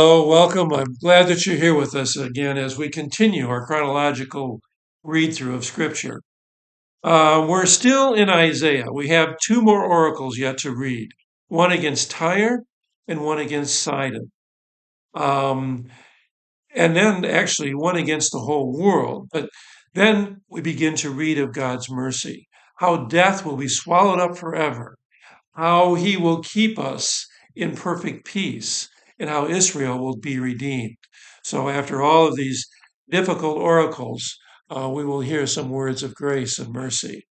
Oh, welcome. I'm glad that you're here with us again as we continue our chronological read through of Scripture. We're still in Isaiah. We have two more oracles yet to read, one against Tyre and one against Sidon. Um, and then actually one against the whole world. But then we begin to read of God's mercy, how death will be swallowed up forever, how he will keep us in perfect peace, and how Israel will be redeemed. So, after all of these difficult oracles, we will hear some words of grace and mercy.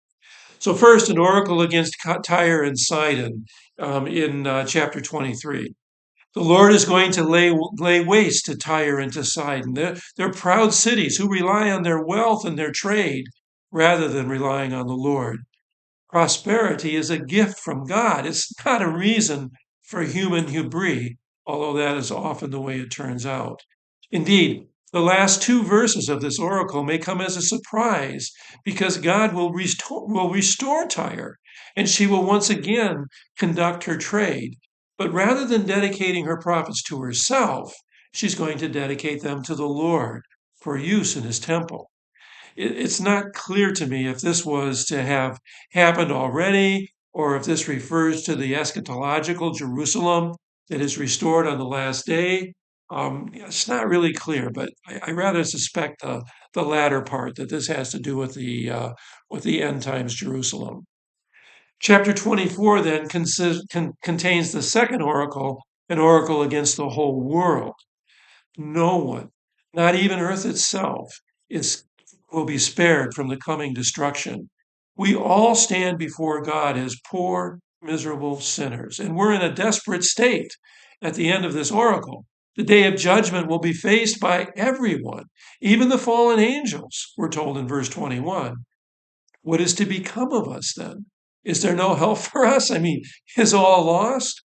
So, first, an oracle against Tyre and Sidon in chapter 23. The Lord is going to lay waste to Tyre and to Sidon. They're proud cities who rely on their wealth and their trade rather than relying on the Lord. Prosperity is a gift from God. It's not a reason for human hubris, although that is often the way it turns out. Indeed, the last two verses of this oracle may come as a surprise because God will restore Tyre and she will once again conduct her trade. But rather than dedicating her profits to herself, she's going to dedicate them to the Lord for use in his temple. It's not clear to me if this was to have happened already or if this refers to the eschatological Jerusalem that is restored on the last day. It's not really clear, but I rather suspect the latter part, that this has to do with the end times Jerusalem. Chapter 24 then contains the second oracle, an oracle against the whole world. No one, not even earth itself, is will be spared from the coming destruction. We all stand before God as poor, miserable sinners, and we're in a desperate state at the end of this oracle. The day of judgment will be faced by everyone, even the fallen angels, we're told in verse 21. What is to become of us then? Is there no help for us? I mean, is all lost?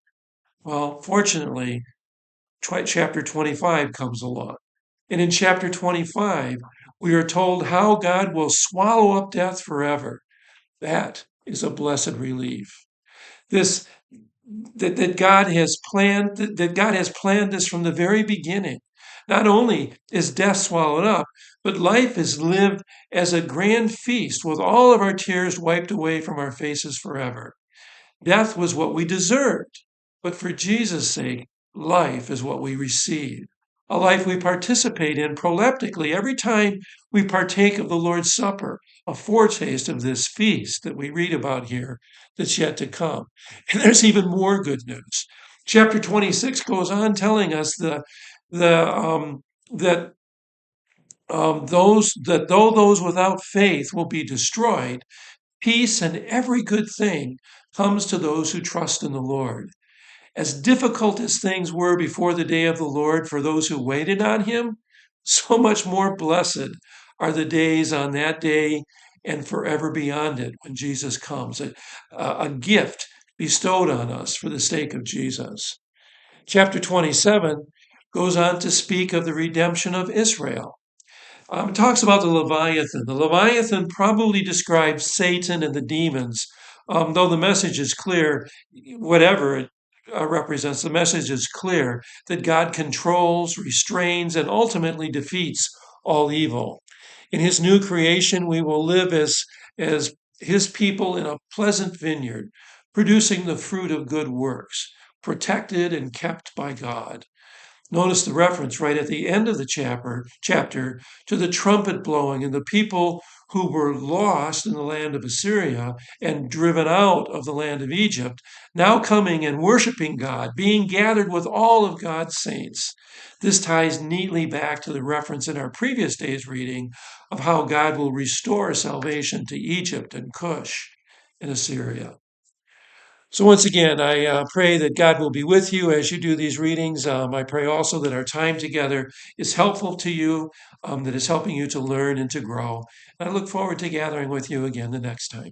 Well, fortunately, chapter 25 comes along. And in chapter 25, we are told how God will swallow up death forever. That is a blessed relief. This that God has planned that God has planned this from the very beginning. Not only is death swallowed up, but life is lived as a grand feast with all of our tears wiped away from our faces forever. Death was what we deserved, but for Jesus' sake, life is what we receive. A life we participate in proleptically every time we partake of the Lord's Supper, a foretaste of this feast that we read about here that's yet to come. And there's even more good news. Chapter 26 goes on telling us the that those that though those without faith will be destroyed, peace and every good thing comes to those who trust in the Lord. As difficult as things were before the day of the Lord for those who waited on him, so much more blessed are the days on that day and forever beyond it when Jesus comes, a gift bestowed on us for the sake of Jesus. Chapter 27 goes on to speak of the redemption of Israel. It talks about the Leviathan. The Leviathan probably describes Satan and the demons, though the message is clear, whatever it represents, the message is clear that God controls, restrains, and ultimately defeats all evil. In his new creation, we will live as his people in a pleasant vineyard, producing the fruit of good works, protected and kept by God. Notice the reference right at the end of the chapter to the trumpet blowing and the people who were lost in the land of Assyria and driven out of the land of Egypt, now coming and worshiping God, being gathered with all of God's saints. This ties neatly back to the reference in our previous day's reading of how God will restore salvation to Egypt and Cush and Assyria. So, once again, I pray that God will be with you as you do these readings. I pray also that our time together is helpful to you, that is helping you to learn and to grow. And I look forward to gathering with you again the next time.